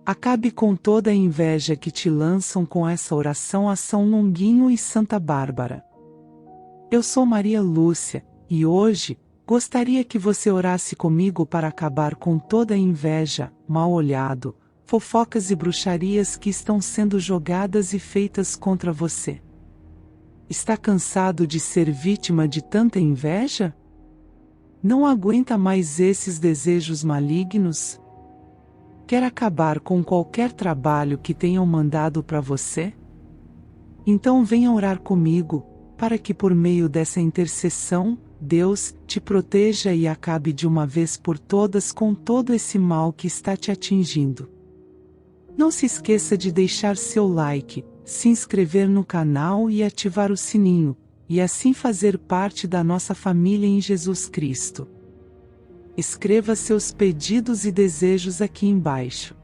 Acabe com toda a inveja que te lançam com essa oração a São Longuinho e Santa Bárbara. Eu sou Maria Lúcia, e hoje, gostaria que você orasse comigo para acabar com toda a inveja, mal-olhado, fofocas e bruxarias que estão sendo jogadas e feitas contra você. Está cansado de ser vítima de tanta inveja? Não aguenta mais esses desejos malignos? Quer acabar com qualquer trabalho que tenham mandado para você? Então venha orar comigo, para que por meio dessa intercessão, Deus te proteja e acabe de uma vez por todas com todo esse mal que está te atingindo. Não se esqueça de deixar seu like, se inscrever no canal e ativar o sininho, e assim fazer parte da nossa família em Jesus Cristo. Escreva seus pedidos e desejos aqui embaixo.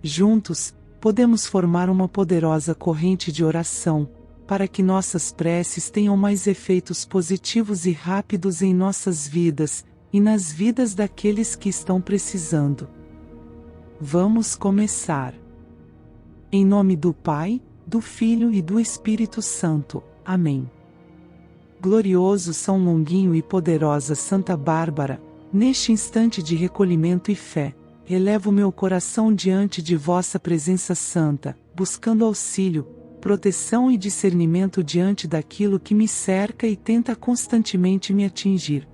Juntos, podemos formar uma poderosa corrente de oração, para que nossas preces tenham mais efeitos positivos e rápidos em nossas vidas, e nas vidas daqueles que estão precisando. Vamos começar. Em nome do Pai, do Filho e do Espírito Santo. Amém. Glorioso São Longuinho e poderosa Santa Bárbara, neste instante de recolhimento e fé, elevo meu coração diante de vossa presença santa, buscando auxílio, proteção e discernimento diante daquilo que me cerca e tenta constantemente me atingir.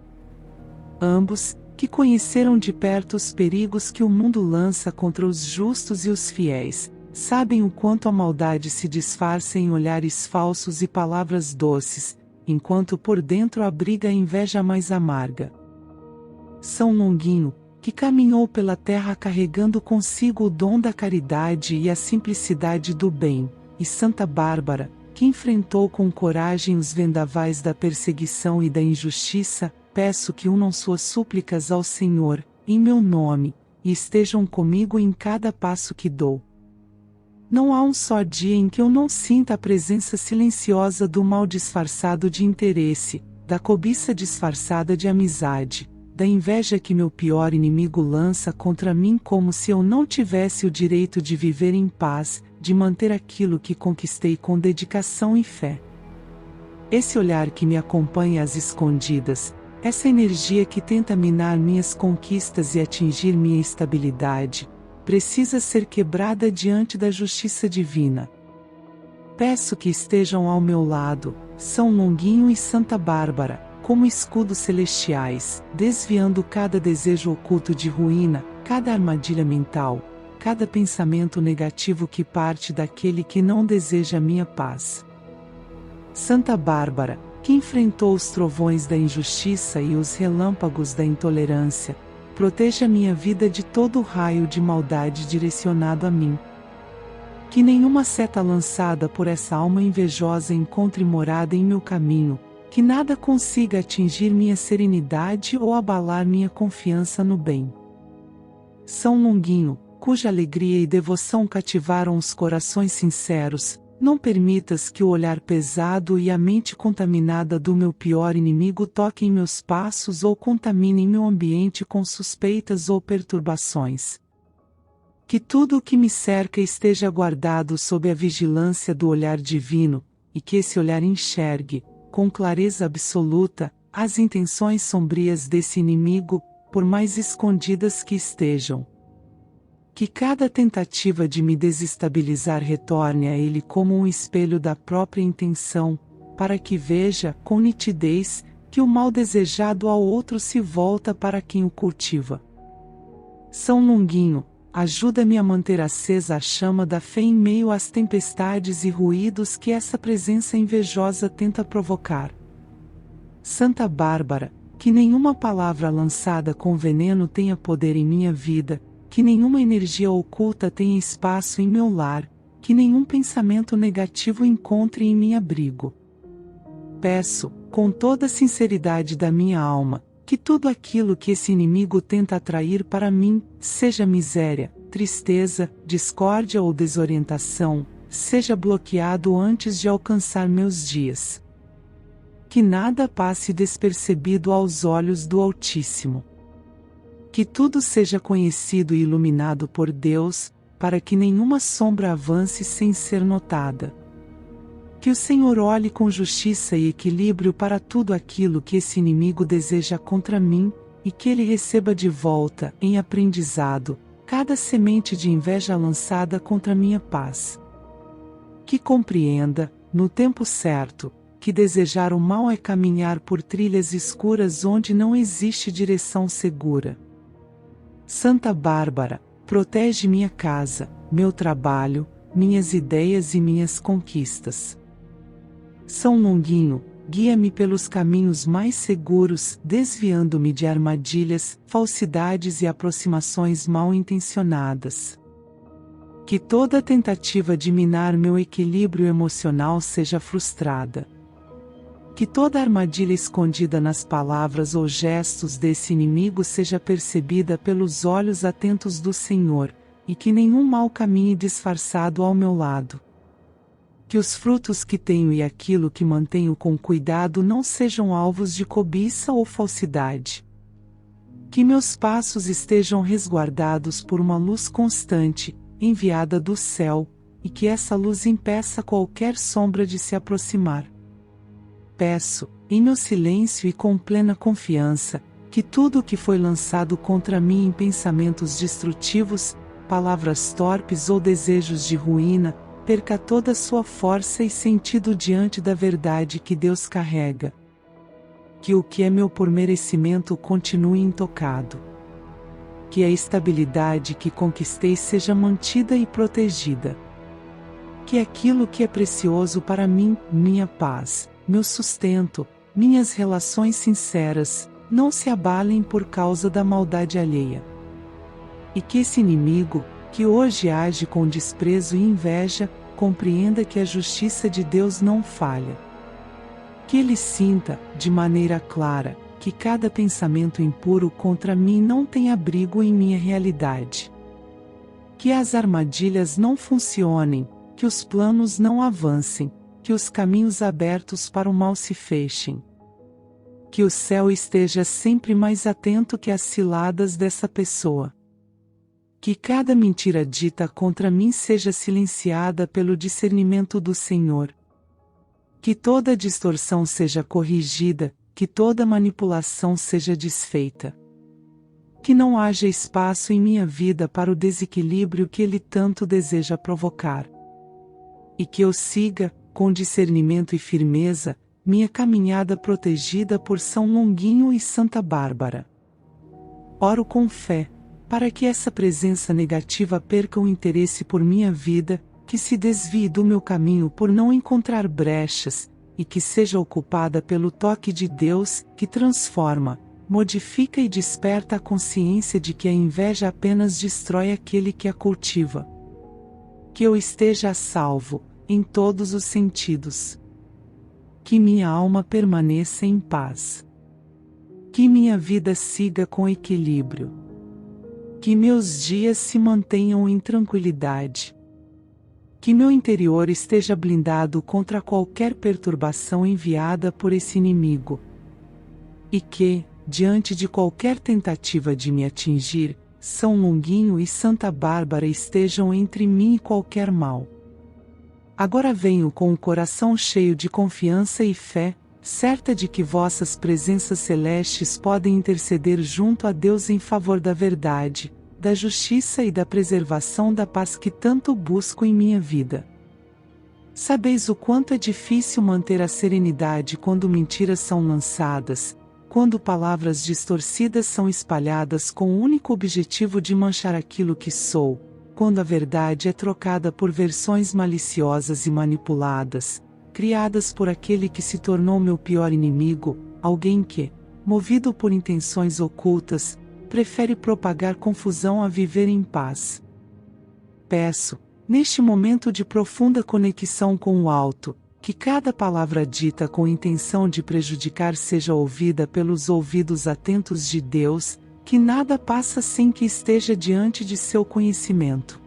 Ambos, que conheceram de perto os perigos que o mundo lança contra os justos e os fiéis, sabem o quanto a maldade se disfarça em olhares falsos e palavras doces, enquanto por dentro abriga a inveja mais amarga. São Longuinho, que caminhou pela terra carregando consigo o dom da caridade e a simplicidade do bem, e Santa Bárbara, que enfrentou com coragem os vendavais da perseguição e da injustiça, peço que unam suas súplicas ao Senhor, em meu nome, e estejam comigo em cada passo que dou. Não há um só dia em que eu não sinta a presença silenciosa do mal disfarçado de interesse, da cobiça disfarçada de amizade, da inveja que meu pior inimigo lança contra mim como se eu não tivesse o direito de viver em paz, de manter aquilo que conquistei com dedicação e fé. Esse olhar que me acompanha às escondidas, essa energia que tenta minar minhas conquistas e atingir minha estabilidade, precisa ser quebrada diante da justiça divina. Peço que estejam ao meu lado, São Longuinho e Santa Bárbara, como escudos celestiais, desviando cada desejo oculto de ruína, cada armadilha mental, cada pensamento negativo que parte daquele que não deseja minha paz. Santa Bárbara, que enfrentou os trovões da injustiça e os relâmpagos da intolerância, proteja minha vida de todo o raio de maldade direcionado a mim. Que nenhuma seta lançada por essa alma invejosa encontre morada em meu caminho, que nada consiga atingir minha serenidade ou abalar minha confiança no bem. São Longuinho, cuja alegria e devoção cativaram os corações sinceros, não permitas que o olhar pesado e a mente contaminada do meu pior inimigo toquem meus passos ou contaminem meu ambiente com suspeitas ou perturbações. Que tudo o que me cerca esteja guardado sob a vigilância do olhar divino, e que esse olhar enxergue, com clareza absoluta, as intenções sombrias desse inimigo, por mais escondidas que estejam. Que cada tentativa de me desestabilizar retorne a ele como um espelho da própria intenção, para que veja, com nitidez, que o mal desejado ao outro se volta para quem o cultiva. São Longuinho, ajuda-me a manter acesa a chama da fé em meio às tempestades e ruídos que essa presença invejosa tenta provocar. Santa Bárbara, que nenhuma palavra lançada com veneno tenha poder em minha vida, que nenhuma energia oculta tenha espaço em meu lar, que nenhum pensamento negativo encontre em mim abrigo. Peço, com toda a sinceridade da minha alma, que tudo aquilo que esse inimigo tenta atrair para mim, seja miséria, tristeza, discórdia ou desorientação, seja bloqueado antes de alcançar meus dias. Que nada passe despercebido aos olhos do Altíssimo. Que tudo seja conhecido e iluminado por Deus, para que nenhuma sombra avance sem ser notada. Que o Senhor olhe com justiça e equilíbrio para tudo aquilo que esse inimigo deseja contra mim, e que ele receba de volta, em aprendizado, cada semente de inveja lançada contra minha paz. Que compreenda, no tempo certo, que desejar o mal é caminhar por trilhas escuras onde não existe direção segura. Santa Bárbara, protege minha casa, meu trabalho, minhas ideias e minhas conquistas. São Longuinho, guia-me pelos caminhos mais seguros, desviando-me de armadilhas, falsidades e aproximações mal intencionadas. Que toda tentativa de minar meu equilíbrio emocional seja frustrada. Que toda armadilha escondida nas palavras ou gestos desse inimigo seja percebida pelos olhos atentos do Senhor, e que nenhum mal caminhe disfarçado ao meu lado. Que os frutos que tenho e aquilo que mantenho com cuidado não sejam alvos de cobiça ou falsidade. Que meus passos estejam resguardados por uma luz constante, enviada do céu, e que essa luz impeça qualquer sombra de se aproximar. Peço, em meu silêncio e com plena confiança, que tudo o que foi lançado contra mim em pensamentos destrutivos, palavras torpes ou desejos de ruína, perca toda sua força e sentido diante da verdade que Deus carrega. Que o que é meu por merecimento continue intocado. Que a estabilidade que conquistei seja mantida e protegida. Que aquilo que é precioso para mim, minha paz, meu sustento, minhas relações sinceras, não se abalem por causa da maldade alheia. E que esse inimigo, que hoje age com desprezo e inveja, compreenda que a justiça de Deus não falha. Que ele sinta, de maneira clara, que cada pensamento impuro contra mim não tem abrigo em minha realidade. Que as armadilhas não funcionem, que os planos não avancem, que os caminhos abertos para o mal se fechem. Que o céu esteja sempre mais atento que às ciladas dessa pessoa. Que cada mentira dita contra mim seja silenciada pelo discernimento do Senhor. Que toda distorção seja corrigida, que toda manipulação seja desfeita. Que não haja espaço em minha vida para o desequilíbrio que ele tanto deseja provocar. E que eu siga, com discernimento e firmeza, minha caminhada protegida por São Longuinho e Santa Bárbara. Oro com fé, para que essa presença negativa perca o interesse por minha vida, que se desvie do meu caminho por não encontrar brechas, e que seja ocupada pelo toque de Deus, que transforma, modifica e desperta a consciência de que a inveja apenas destrói aquele que a cultiva. Que eu esteja a salvo, em todos os sentidos. Que minha alma permaneça em paz. Que minha vida siga com equilíbrio. Que meus dias se mantenham em tranquilidade. Que meu interior esteja blindado contra qualquer perturbação enviada por esse inimigo. E que, diante de qualquer tentativa de me atingir, São Longuinho e Santa Bárbara estejam entre mim e qualquer mal. Agora venho com o coração cheio de confiança e fé, certa de que vossas presenças celestes podem interceder junto a Deus em favor da verdade, da justiça e da preservação da paz que tanto busco em minha vida. Sabeis o quanto é difícil manter a serenidade quando mentiras são lançadas, quando palavras distorcidas são espalhadas com o único objetivo de manchar aquilo que sou, quando a verdade é trocada por versões maliciosas e manipuladas, criadas por aquele que se tornou meu pior inimigo, alguém que, movido por intenções ocultas, prefere propagar confusão a viver em paz. Peço, neste momento de profunda conexão com o alto, que cada palavra dita com intenção de prejudicar seja ouvida pelos ouvidos atentos de Deus, que nada passa sem que esteja diante de seu conhecimento.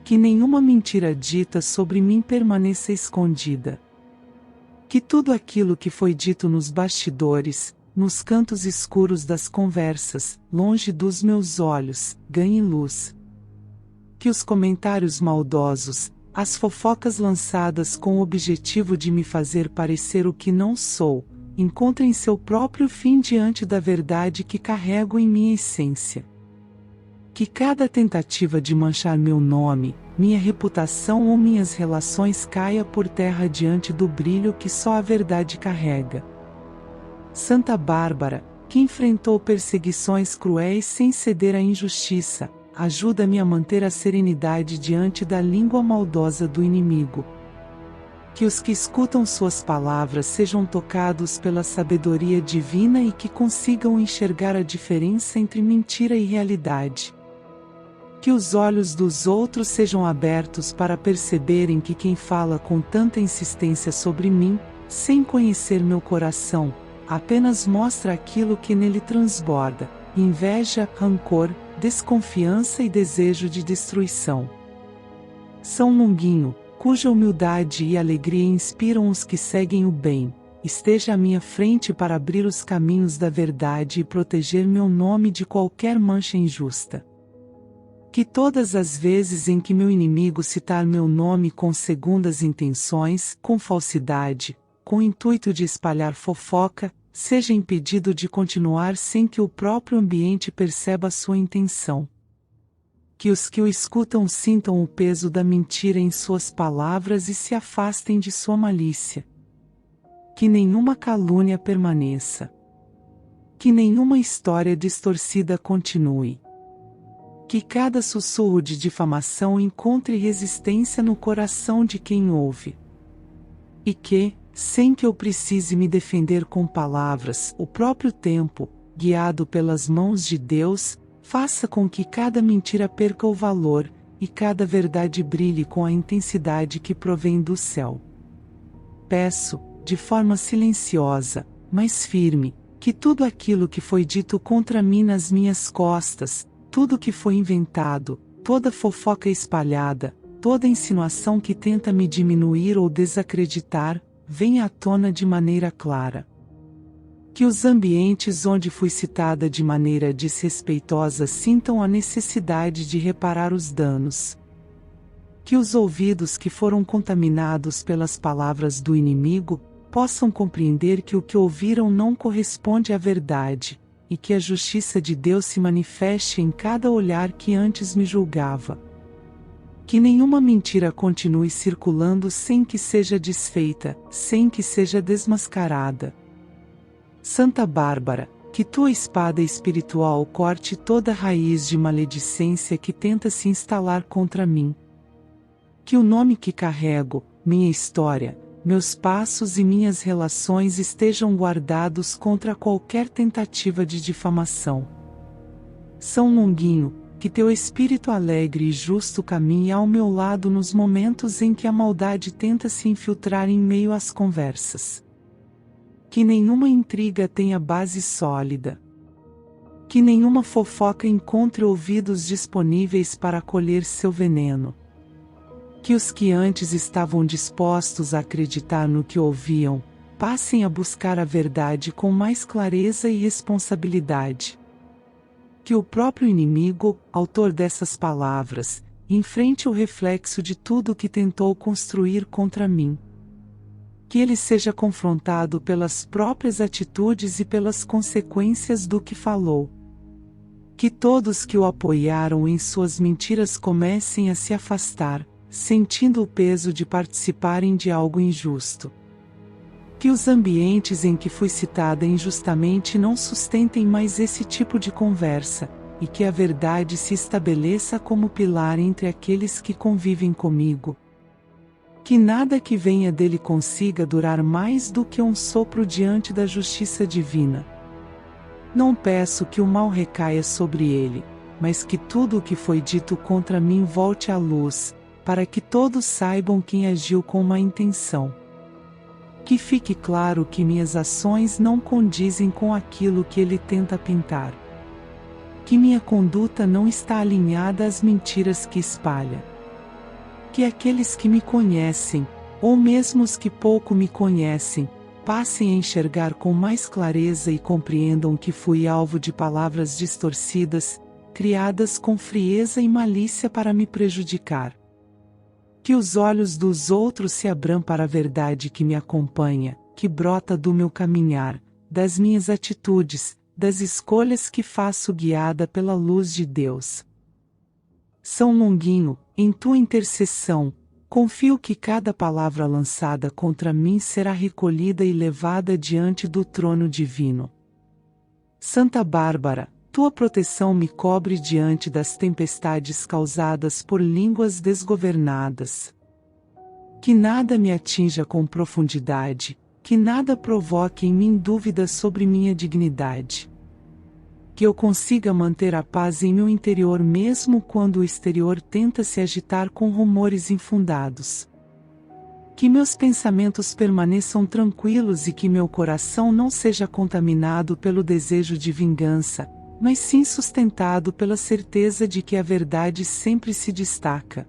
Que nenhuma mentira dita sobre mim permaneça escondida. Que tudo aquilo que foi dito nos bastidores, nos cantos escuros das conversas, longe dos meus olhos, ganhe luz. Que os comentários maldosos, as fofocas lançadas com o objetivo de me fazer parecer o que não sou, encontrem seu próprio fim diante da verdade que carrego em minha essência. Que cada tentativa de manchar meu nome, minha reputação ou minhas relações caia por terra diante do brilho que só a verdade carrega. Santa Bárbara, que enfrentou perseguições cruéis sem ceder à injustiça, ajuda-me a manter a serenidade diante da língua maldosa do inimigo. Que os que escutam suas palavras sejam tocados pela sabedoria divina e que consigam enxergar a diferença entre mentira e realidade. Que os olhos dos outros sejam abertos para perceberem que quem fala com tanta insistência sobre mim, sem conhecer meu coração, apenas mostra aquilo que nele transborda: inveja, rancor, desconfiança e desejo de destruição. São Longuinho, cuja humildade e alegria inspiram os que seguem o bem, esteja à minha frente para abrir os caminhos da verdade e proteger meu nome de qualquer mancha injusta. Que todas as vezes em que meu inimigo citar meu nome com segundas intenções, com falsidade, com o intuito de espalhar fofoca, seja impedido de continuar sem que o próprio ambiente perceba sua intenção. Que os que o escutam sintam o peso da mentira em suas palavras e se afastem de sua malícia. Que nenhuma calúnia permaneça. Que nenhuma história distorcida continue. Que cada sussurro de difamação encontre resistência no coração de quem ouve. E que, sem que eu precise me defender com palavras, o próprio tempo, guiado pelas mãos de Deus, faça com que cada mentira perca o valor, e cada verdade brilhe com a intensidade que provém do céu. Peço, de forma silenciosa, mas firme, que tudo aquilo que foi dito contra mim nas minhas costas, tudo que foi inventado, toda fofoca espalhada, toda insinuação que tenta me diminuir ou desacreditar, venha à tona de maneira clara. Que os ambientes onde fui citada de maneira desrespeitosa sintam a necessidade de reparar os danos. Que os ouvidos que foram contaminados pelas palavras do inimigo possam compreender que o que ouviram não corresponde à verdade, e que a justiça de Deus se manifeste em cada olhar que antes me julgava. Que nenhuma mentira continue circulando sem que seja desfeita, sem que seja desmascarada. Santa Bárbara, que tua espada espiritual corte toda raiz de maledicência que tenta se instalar contra mim. Que o nome que carrego, minha história, meus passos e minhas relações estejam guardados contra qualquer tentativa de difamação. São Longuinho, que teu espírito alegre e justo caminhe ao meu lado nos momentos em que a maldade tenta se infiltrar em meio às conversas. Que nenhuma intriga tenha base sólida. Que nenhuma fofoca encontre ouvidos disponíveis para acolher seu veneno. Que os que antes estavam dispostos a acreditar no que ouviam, passem a buscar a verdade com mais clareza e responsabilidade. Que o próprio inimigo, autor dessas palavras, enfrente o reflexo de tudo que tentou construir contra mim. Que ele seja confrontado pelas próprias atitudes e pelas consequências do que falou. Que todos que o apoiaram em suas mentiras comecem a se afastar, sentindo o peso de participarem de algo injusto. Que os ambientes em que fui citada injustamente não sustentem mais esse tipo de conversa, e que a verdade se estabeleça como pilar entre aqueles que convivem comigo. Que nada que venha dele consiga durar mais do que um sopro diante da justiça divina. Não peço que o mal recaia sobre ele, mas que tudo o que foi dito contra mim volte à luz, para que todos saibam quem agiu com má intenção. Que fique claro que minhas ações não condizem com aquilo que ele tenta pintar. Que minha conduta não está alinhada às mentiras que espalha. Que aqueles que me conhecem, ou mesmo os que pouco me conhecem, passem a enxergar com mais clareza e compreendam que fui alvo de palavras distorcidas, criadas com frieza e malícia para me prejudicar. Que os olhos dos outros se abram para a verdade que me acompanha, que brota do meu caminhar, das minhas atitudes, das escolhas que faço guiada pela luz de Deus. São Longuinho, em tua intercessão, confio que cada palavra lançada contra mim será recolhida e levada diante do trono divino. Santa Bárbara, tua proteção me cobre diante das tempestades causadas por línguas desgovernadas. Que nada me atinja com profundidade, que nada provoque em mim dúvidas sobre minha dignidade. Que eu consiga manter a paz em meu interior mesmo quando o exterior tenta se agitar com rumores infundados. Que meus pensamentos permaneçam tranquilos e que meu coração não seja contaminado pelo desejo de vingança, mas sim sustentado pela certeza de que a verdade sempre se destaca.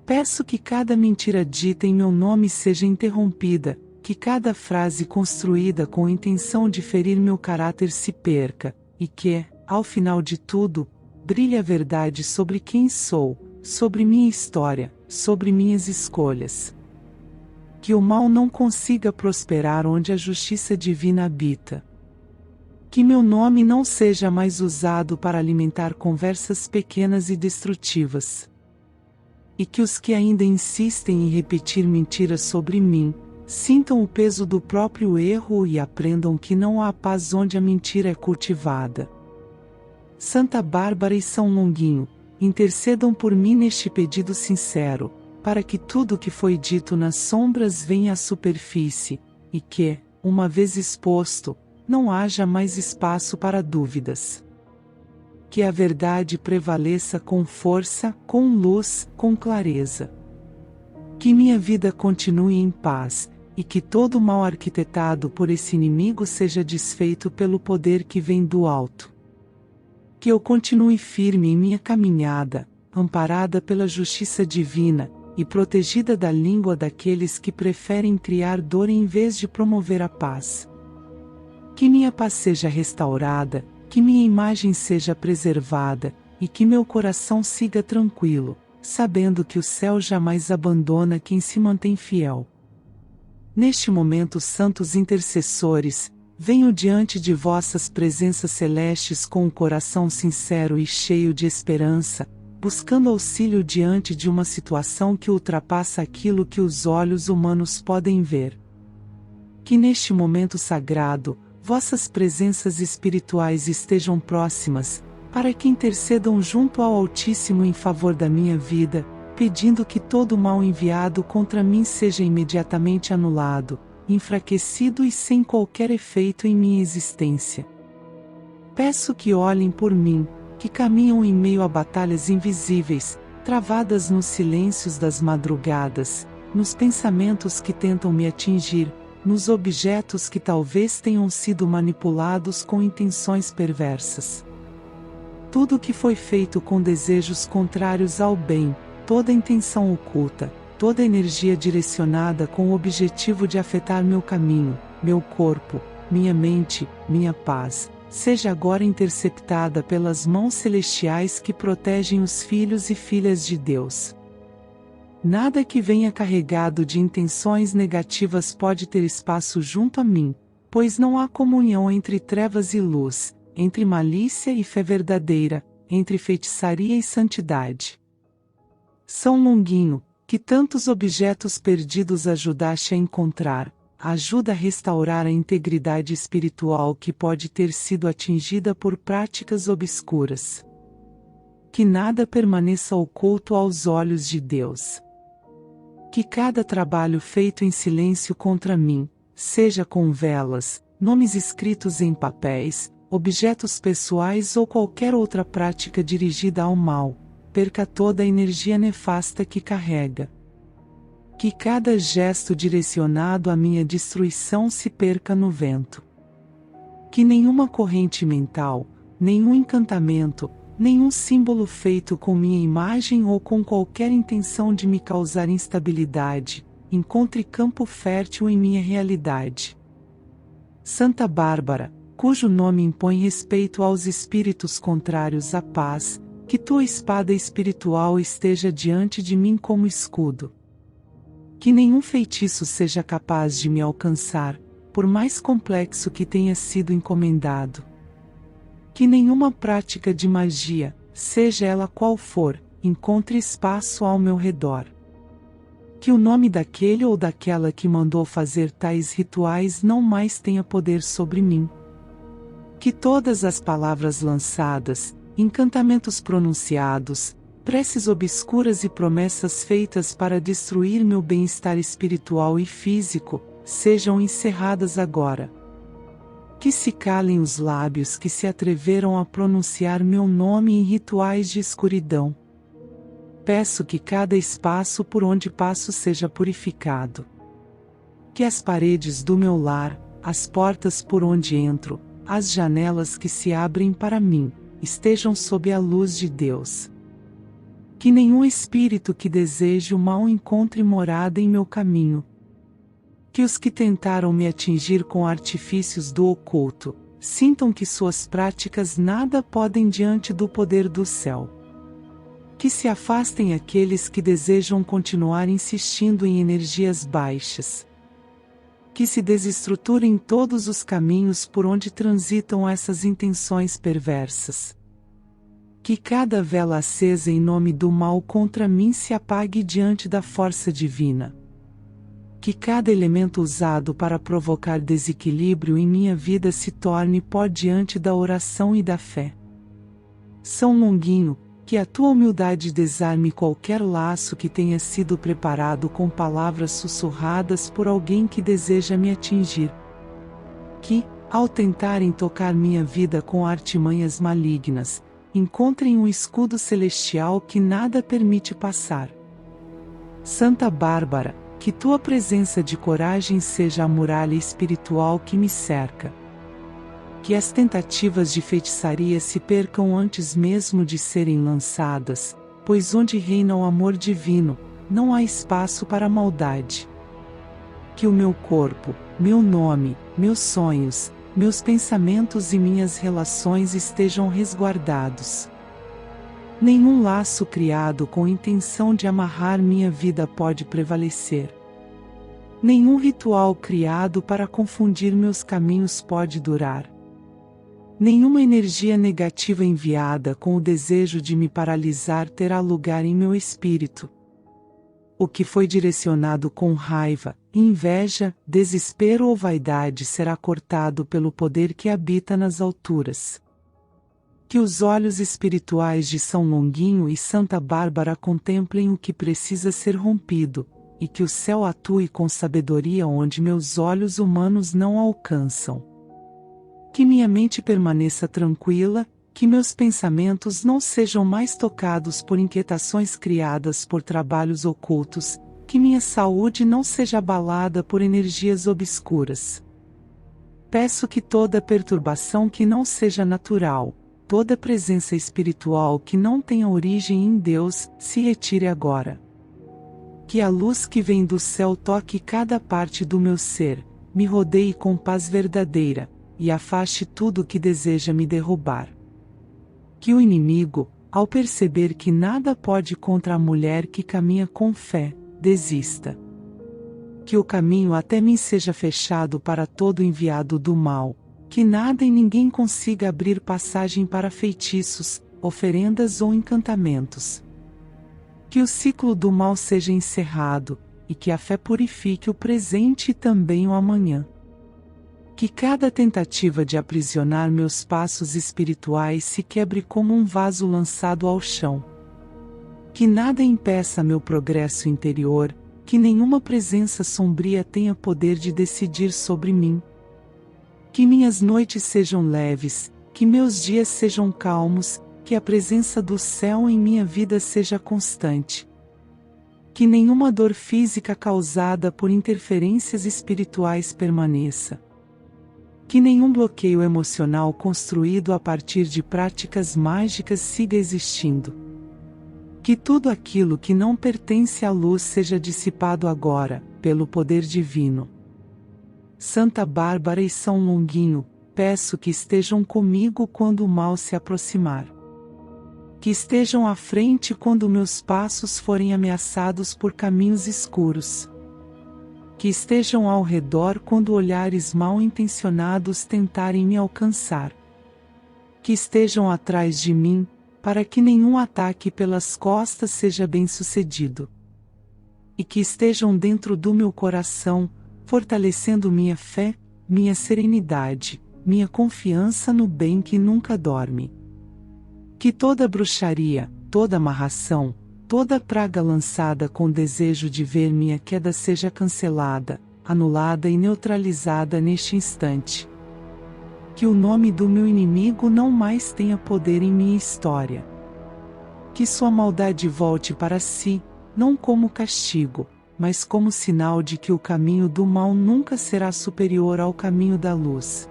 Peço que cada mentira dita em meu nome seja interrompida, que cada frase construída com a intenção de ferir meu caráter se perca, e que, ao final de tudo, brilhe a verdade sobre quem sou, sobre minha história, sobre minhas escolhas. Que o mal não consiga prosperar onde a justiça divina habita. Que meu nome não seja mais usado para alimentar conversas pequenas e destrutivas. E que os que ainda insistem em repetir mentiras sobre mim, sintam o peso do próprio erro e aprendam que não há paz onde a mentira é cultivada. Santa Bárbara e São Longuinho, intercedam por mim neste pedido sincero, para que tudo o que foi dito nas sombras venha à superfície, e que, uma vez exposto, não haja mais espaço para dúvidas. Que a verdade prevaleça com força, com luz, com clareza. Que minha vida continue em paz, e que todo o mal arquitetado por esse inimigo seja desfeito pelo poder que vem do alto. Que eu continue firme em minha caminhada, amparada pela justiça divina, e protegida da língua daqueles que preferem criar dor em vez de promover a paz. Que minha paz seja restaurada, que minha imagem seja preservada, e que meu coração siga tranquilo, sabendo que o céu jamais abandona quem se mantém fiel. Neste momento, santos intercessores, venho diante de vossas presenças celestes com um coração sincero e cheio de esperança, buscando auxílio diante de uma situação que ultrapassa aquilo que os olhos humanos podem ver. Que neste momento sagrado, vossas presenças espirituais estejam próximas, para que intercedam junto ao Altíssimo em favor da minha vida, pedindo que todo o mal enviado contra mim seja imediatamente anulado, enfraquecido e sem qualquer efeito em minha existência. Peço que olhem por mim, que caminham em meio a batalhas invisíveis, travadas nos silêncios das madrugadas, nos pensamentos que tentam me atingir, nos objetos que talvez tenham sido manipulados com intenções perversas. Tudo que foi feito com desejos contrários ao bem, toda intenção oculta, toda energia direcionada com o objetivo de afetar meu caminho, meu corpo, minha mente, minha paz, seja agora interceptada pelas mãos celestiais que protegem os filhos e filhas de Deus. Nada que venha carregado de intenções negativas pode ter espaço junto a mim, pois não há comunhão entre trevas e luz, entre malícia e fé verdadeira, entre feitiçaria e santidade. São Longuinho, que tantos objetos perdidos ajudaste a encontrar, ajuda a restaurar a integridade espiritual que pode ter sido atingida por práticas obscuras. Que nada permaneça oculto aos olhos de Deus. Que cada trabalho feito em silêncio contra mim, seja com velas, nomes escritos em papéis, objetos pessoais ou qualquer outra prática dirigida ao mal, perca toda a energia nefasta que carrega. Que cada gesto direcionado à minha destruição se perca no vento. Que nenhuma corrente mental, nenhum encantamento, nenhum símbolo feito com minha imagem ou com qualquer intenção de me causar instabilidade, encontre campo fértil em minha realidade. Santa Bárbara, cujo nome impõe respeito aos espíritos contrários à paz, que tua espada espiritual esteja diante de mim como escudo. Que nenhum feitiço seja capaz de me alcançar, por mais complexo que tenha sido encomendado. Que nenhuma prática de magia, seja ela qual for, encontre espaço ao meu redor. Que o nome daquele ou daquela que mandou fazer tais rituais não mais tenha poder sobre mim. Que todas as palavras lançadas, encantamentos pronunciados, preces obscuras e promessas feitas para destruir meu bem-estar espiritual e físico, sejam encerradas agora. Que se calem os lábios que se atreveram a pronunciar meu nome em rituais de escuridão. Peço que cada espaço por onde passo seja purificado. Que as paredes do meu lar, as portas por onde entro, as janelas que se abrem para mim, estejam sob a luz de Deus. Que nenhum espírito que deseje o mal encontre morada em meu caminho. Que os que tentaram me atingir com artifícios do oculto, sintam que suas práticas nada podem diante do poder do céu. Que se afastem aqueles que desejam continuar insistindo em energias baixas. Que se desestruturem todos os caminhos por onde transitam essas intenções perversas. Que cada vela acesa em nome do mal contra mim se apague diante da força divina. Que cada elemento usado para provocar desequilíbrio em minha vida se torne pó diante da oração e da fé. São Longuinho, que a tua humildade desarme qualquer laço que tenha sido preparado com palavras sussurradas por alguém que deseja me atingir. Que, ao tentarem tocar minha vida com artimanhas malignas, encontrem um escudo celestial que nada permite passar. Santa Bárbara, que tua presença de coragem seja a muralha espiritual que me cerca. Que as tentativas de feitiçaria se percam antes mesmo de serem lançadas, pois onde reina o amor divino, não há espaço para a maldade. Que o meu corpo, meu nome, meus sonhos, meus pensamentos e minhas relações estejam resguardados. Nenhum laço criado com intenção de amarrar minha vida pode prevalecer. Nenhum ritual criado para confundir meus caminhos pode durar. Nenhuma energia negativa enviada com o desejo de me paralisar terá lugar em meu espírito. O que foi direcionado com raiva, inveja, desespero ou vaidade será cortado pelo poder que habita nas alturas. Que os olhos espirituais de São Longuinho e Santa Bárbara contemplem o que precisa ser rompido, e que o céu atue com sabedoria onde meus olhos humanos não alcançam. Que minha mente permaneça tranquila, que meus pensamentos não sejam mais tocados por inquietações criadas por trabalhos ocultos, que minha saúde não seja abalada por energias obscuras. Peço que toda perturbação que não seja natural, toda presença espiritual que não tenha origem em Deus, se retire agora. Que a luz que vem do céu toque cada parte do meu ser, me rodeie com paz verdadeira, e afaste tudo que deseja me derrubar. Que o inimigo, ao perceber que nada pode contra a mulher que caminha com fé, desista. Que o caminho até mim seja fechado para todo enviado do mal, que nada e ninguém consiga abrir passagem para feitiços, oferendas ou encantamentos. Que o ciclo do mal seja encerrado, e que a fé purifique o presente e também o amanhã. Que cada tentativa de aprisionar meus passos espirituais se quebre como um vaso lançado ao chão. Que nada impeça meu progresso interior, que nenhuma presença sombria tenha poder de decidir sobre mim. Que minhas noites sejam leves, que meus dias sejam calmos, que a presença do céu em minha vida seja constante. Que nenhuma dor física causada por interferências espirituais permaneça. Que nenhum bloqueio emocional construído a partir de práticas mágicas siga existindo. Que tudo aquilo que não pertence à luz seja dissipado agora, pelo poder divino. Santa Bárbara e São Longuinho, peço que estejam comigo quando o mal se aproximar. Que estejam à frente quando meus passos forem ameaçados por caminhos escuros. Que estejam ao redor quando olhares mal intencionados tentarem me alcançar. Que estejam atrás de mim, para que nenhum ataque pelas costas seja bem-sucedido. E que estejam dentro do meu coração, fortalecendo minha fé, minha serenidade, minha confiança no bem que nunca dorme. Que toda bruxaria, toda amarração, toda praga lançada com desejo de ver minha queda seja cancelada, anulada e neutralizada neste instante. Que o nome do meu inimigo não mais tenha poder em minha história. Que sua maldade volte para si, não como castigo, mas como sinal de que o caminho do mal nunca será superior ao caminho da luz.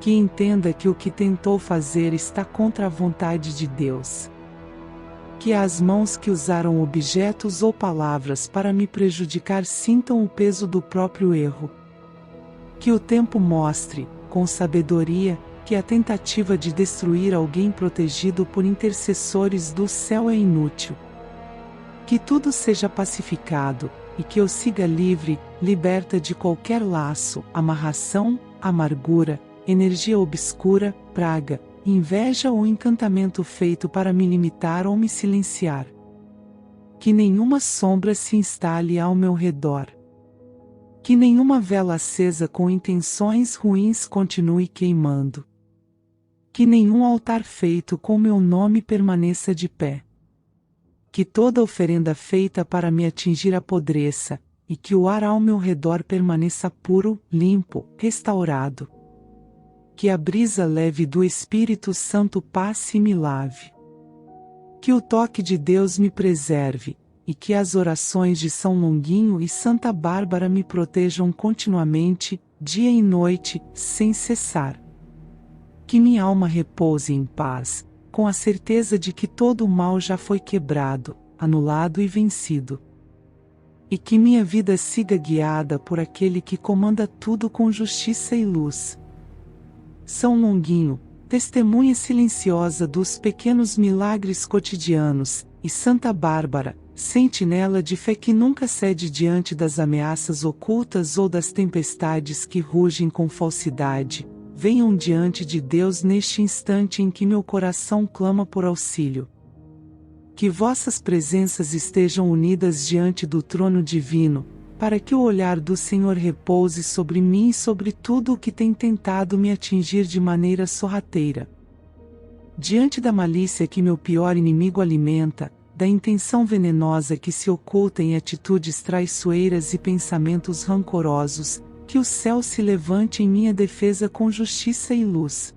Que entenda que o que tentou fazer está contra a vontade de Deus. Que as mãos que usaram objetos ou palavras para me prejudicar sintam o peso do próprio erro. Que o tempo mostre, com sabedoria, que a tentativa de destruir alguém protegido por intercessores do céu é inútil. Que tudo seja pacificado, e que eu siga livre, liberta de qualquer laço, amarração, amargura, energia obscura, praga, inveja ou encantamento feito para me limitar ou me silenciar. Que nenhuma sombra se instale ao meu redor. Que nenhuma vela acesa com intenções ruins continue queimando. Que nenhum altar feito com meu nome permaneça de pé. Que toda oferenda feita para me atingir apodreça, e que o ar ao meu redor permaneça puro, limpo, restaurado. Que a brisa leve do Espírito Santo passe e me lave. Que o toque de Deus me preserve, e que as orações de São Longuinho e Santa Bárbara me protejam continuamente, dia e noite, sem cessar. Que minha alma repouse em paz, com a certeza de que todo o mal já foi quebrado, anulado e vencido. E que minha vida siga guiada por aquele que comanda tudo com justiça e luz. São Longuinho, testemunha silenciosa dos pequenos milagres cotidianos, e Santa Bárbara, sentinela de fé que nunca cede diante das ameaças ocultas ou das tempestades que rugem com falsidade, venham diante de Deus neste instante em que meu coração clama por auxílio. Que vossas presenças estejam unidas diante do trono divino, para que o olhar do Senhor repouse sobre mim e sobre tudo o que tem tentado me atingir de maneira sorrateira. Diante da malícia que meu pior inimigo alimenta, da intenção venenosa que se oculta em atitudes traiçoeiras e pensamentos rancorosos, que o céu se levante em minha defesa com justiça e luz.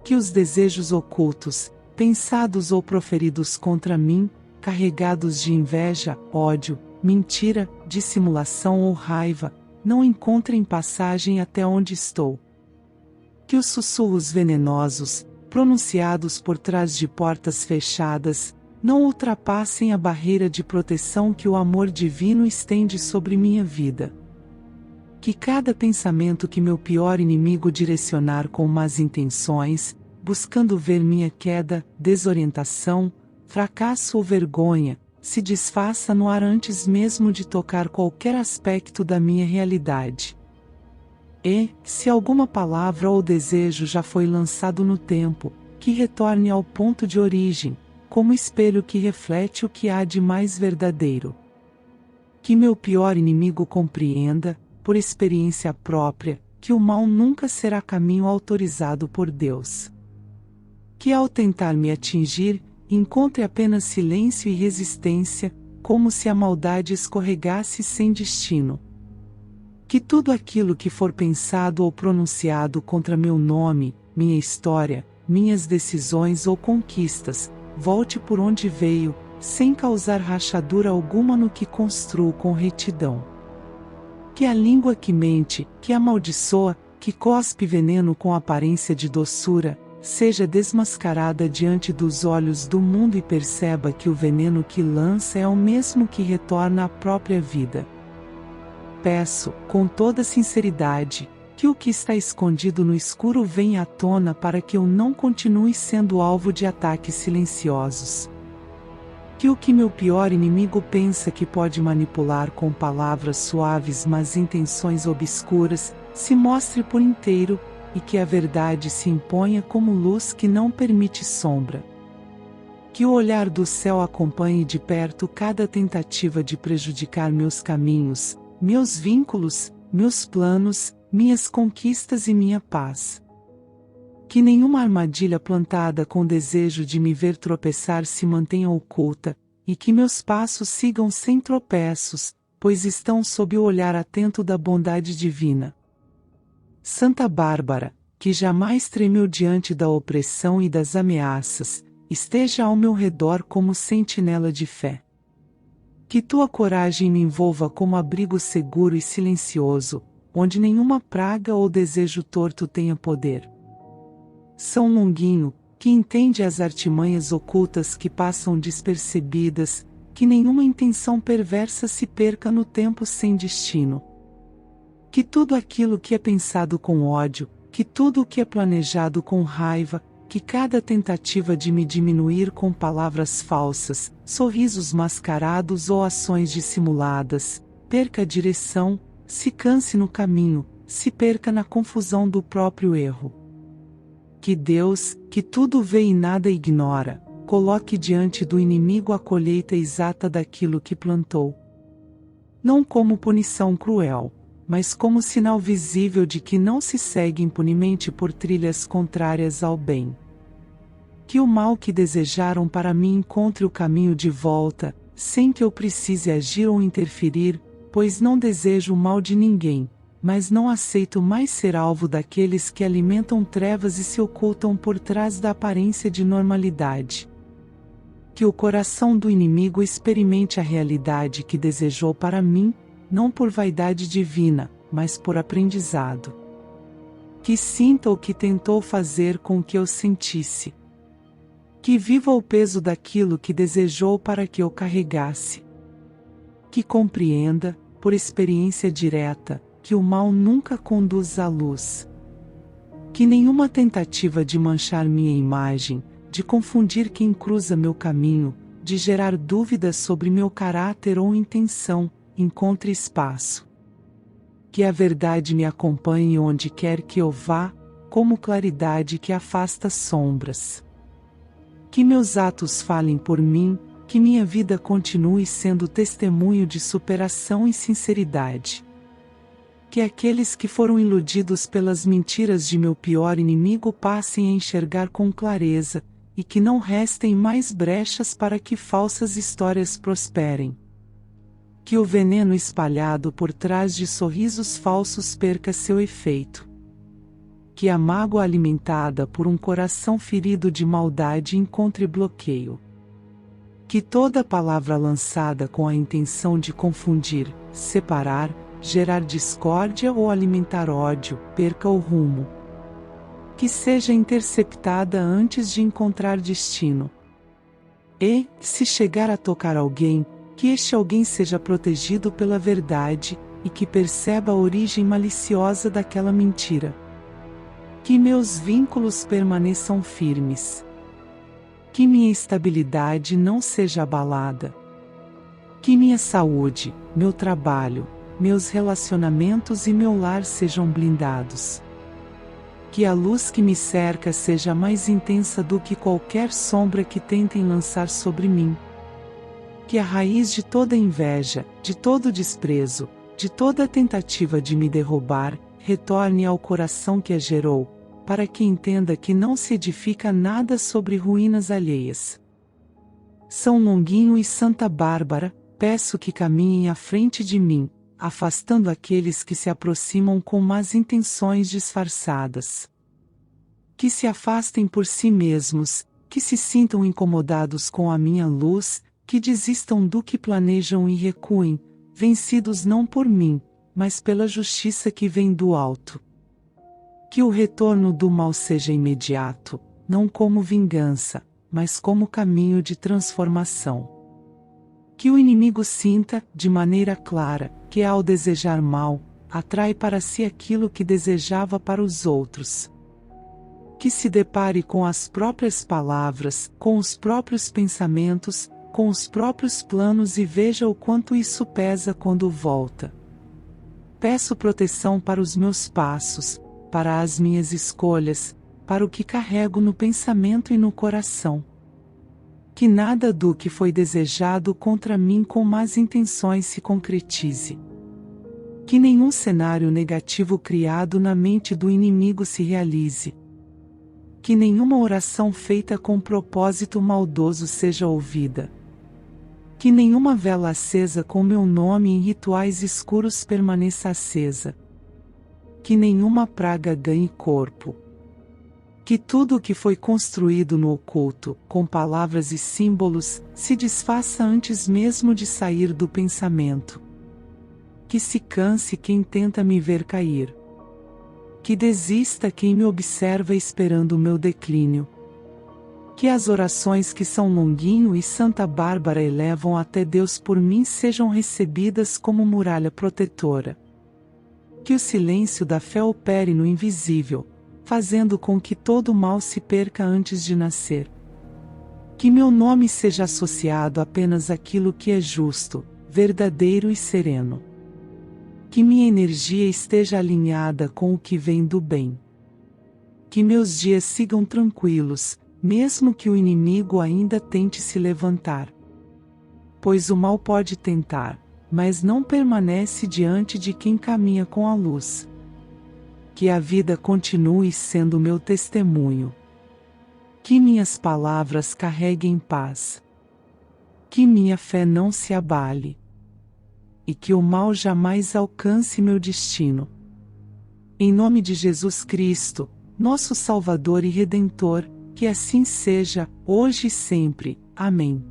Que os desejos ocultos, pensados ou proferidos contra mim, carregados de inveja, ódio, mentira, dissimulação ou raiva, não encontrem passagem até onde estou. Que os sussurros venenosos, pronunciados por trás de portas fechadas, não ultrapassem a barreira de proteção que o amor divino estende sobre minha vida. Que cada pensamento que meu pior inimigo direcionar com más intenções, buscando ver minha queda, desorientação, fracasso ou vergonha, se desfaça no ar antes mesmo de tocar qualquer aspecto da minha realidade. E, se alguma palavra ou desejo já foi lançado no tempo, que retorne ao ponto de origem, como espelho que reflete o que há de mais verdadeiro. Que meu pior inimigo compreenda, por experiência própria, que o mal nunca será caminho autorizado por Deus. Que ao tentar me atingir, encontre apenas silêncio e resistência, como se a maldade escorregasse sem destino. Que tudo aquilo que for pensado ou pronunciado contra meu nome, minha história, minhas decisões ou conquistas, volte por onde veio, sem causar rachadura alguma no que construo com retidão. Que a língua que mente, que amaldiçoa, que cospe veneno com aparência de doçura, seja desmascarada diante dos olhos do mundo e perceba que o veneno que lança é o mesmo que retorna à própria vida. Peço, com toda sinceridade, Que o que está escondido no escuro venha à tona para que eu não continue sendo alvo de ataques silenciosos. Que o que meu pior inimigo pensa que pode manipular com palavras suaves mas intenções obscuras, se mostre por inteiro, e que a verdade se imponha como luz que não permite sombra. Que o olhar do céu acompanhe de perto cada tentativa de prejudicar meus caminhos, meus vínculos, meus planos, minhas conquistas e minha paz. Que nenhuma armadilha plantada com desejo de me ver tropeçar se mantenha oculta, e que meus passos sigam sem tropeços, pois estão sob o olhar atento da bondade divina. Santa Bárbara, que jamais tremeu diante da opressão e das ameaças, esteja ao meu redor como sentinela de fé. Que tua coragem me envolva como abrigo seguro e silencioso, onde nenhuma praga ou desejo torto tenha poder. São Longuinho, que entende as artimanhas ocultas que passam despercebidas, que nenhuma intenção perversa se perca no tempo sem destino. Que tudo aquilo que é pensado com ódio, que tudo o que é planejado com raiva, que cada tentativa de me diminuir com palavras falsas, sorrisos mascarados ou ações dissimuladas, perca a direção, se canse no caminho, se perca na confusão do próprio erro. Que Deus, que tudo vê e nada ignora, coloque diante do inimigo a colheita exata daquilo que plantou. Não como punição cruel, mas como sinal visível de que não se segue impunemente por trilhas contrárias ao bem. Que o mal que desejaram para mim encontre o caminho de volta, sem que eu precise agir ou interferir, pois não desejo o mal de ninguém, mas não aceito mais ser alvo daqueles que alimentam trevas e se ocultam por trás da aparência de normalidade. Que o coração do inimigo experimente a realidade que desejou para mim, não por vaidade divina, mas por aprendizado. Que sinta o que tentou fazer com que eu sentisse. Que viva o peso daquilo que desejou para que eu carregasse. Que compreenda, por experiência direta, que o mal nunca conduz à luz. Que nenhuma tentativa de manchar minha imagem, de confundir quem cruza meu caminho, de gerar dúvidas sobre meu caráter ou intenção, encontre espaço. Que a verdade me acompanhe onde quer que eu vá, como claridade que afasta sombras. Que meus atos falem por mim, que minha vida continue sendo testemunho de superação e sinceridade. Que aqueles que foram iludidos pelas mentiras de meu pior inimigo passem a enxergar com clareza, e que não restem mais brechas para que falsas histórias prosperem. Que o veneno espalhado por trás de sorrisos falsos perca seu efeito. Que a mágoa alimentada por um coração ferido de maldade encontre bloqueio. Que toda palavra lançada com a intenção de confundir, separar, gerar discórdia ou alimentar ódio, perca o rumo. Que seja interceptada antes de encontrar destino. E, se chegar a tocar alguém, que este alguém seja protegido pela verdade, e que perceba a origem maliciosa daquela mentira. Que meus vínculos permaneçam firmes. Que minha estabilidade não seja abalada. Que minha saúde, meu trabalho, meus relacionamentos e meu lar sejam blindados. Que a luz que me cerca seja mais intensa do que qualquer sombra que tentem lançar sobre mim. Que a raiz de toda inveja, de todo desprezo, de toda tentativa de me derrubar, retorne ao coração que a gerou, para que entenda que não se edifica nada sobre ruínas alheias. São Longuinho e Santa Bárbara, peço que caminhem à frente de mim, afastando aqueles que se aproximam com más intenções disfarçadas. Que se afastem por si mesmos, que se sintam incomodados com a minha luz, que desistam do que planejam e recuem, vencidos não por mim, mas pela justiça que vem do alto. Que o retorno do mal seja imediato, não como vingança, mas como caminho de transformação. Que o inimigo sinta, de maneira clara, que ao desejar mal, atrai para si aquilo que desejava para os outros. Que se depare com as próprias palavras, com os próprios pensamentos, com os próprios planos e veja o quanto isso pesa quando volta. Peço proteção para os meus passos, para as minhas escolhas, para o que carrego no pensamento e no coração. Que nada do que foi desejado contra mim com más intenções se concretize. Que nenhum cenário negativo criado na mente do inimigo se realize. Que nenhuma oração feita com propósito maldoso seja ouvida. Que nenhuma vela acesa com meu nome em rituais escuros permaneça acesa. Que nenhuma praga ganhe corpo. Que tudo o que foi construído no oculto, com palavras e símbolos, se desfaça antes mesmo de sair do pensamento. Que se canse quem tenta me ver cair. Que desista quem me observa esperando o meu declínio. Que as orações que São Longuinho e Santa Bárbara elevam até Deus por mim sejam recebidas como muralha protetora. Que o silêncio da fé opere no invisível, fazendo com que todo mal se perca antes de nascer. Que meu nome seja associado apenas àquilo que é justo, verdadeiro e sereno. Que minha energia esteja alinhada com o que vem do bem. Que meus dias sigam tranquilos, mesmo que o inimigo ainda tente se levantar. Pois o mal pode tentar, mas não permanece diante de quem caminha com a luz. Que a vida continue sendo meu testemunho. Que minhas palavras carreguem paz. Que minha fé não se abale. E que o mal jamais alcance meu destino. Em nome de Jesus Cristo, nosso Salvador e Redentor, que assim seja, hoje e sempre. Amém.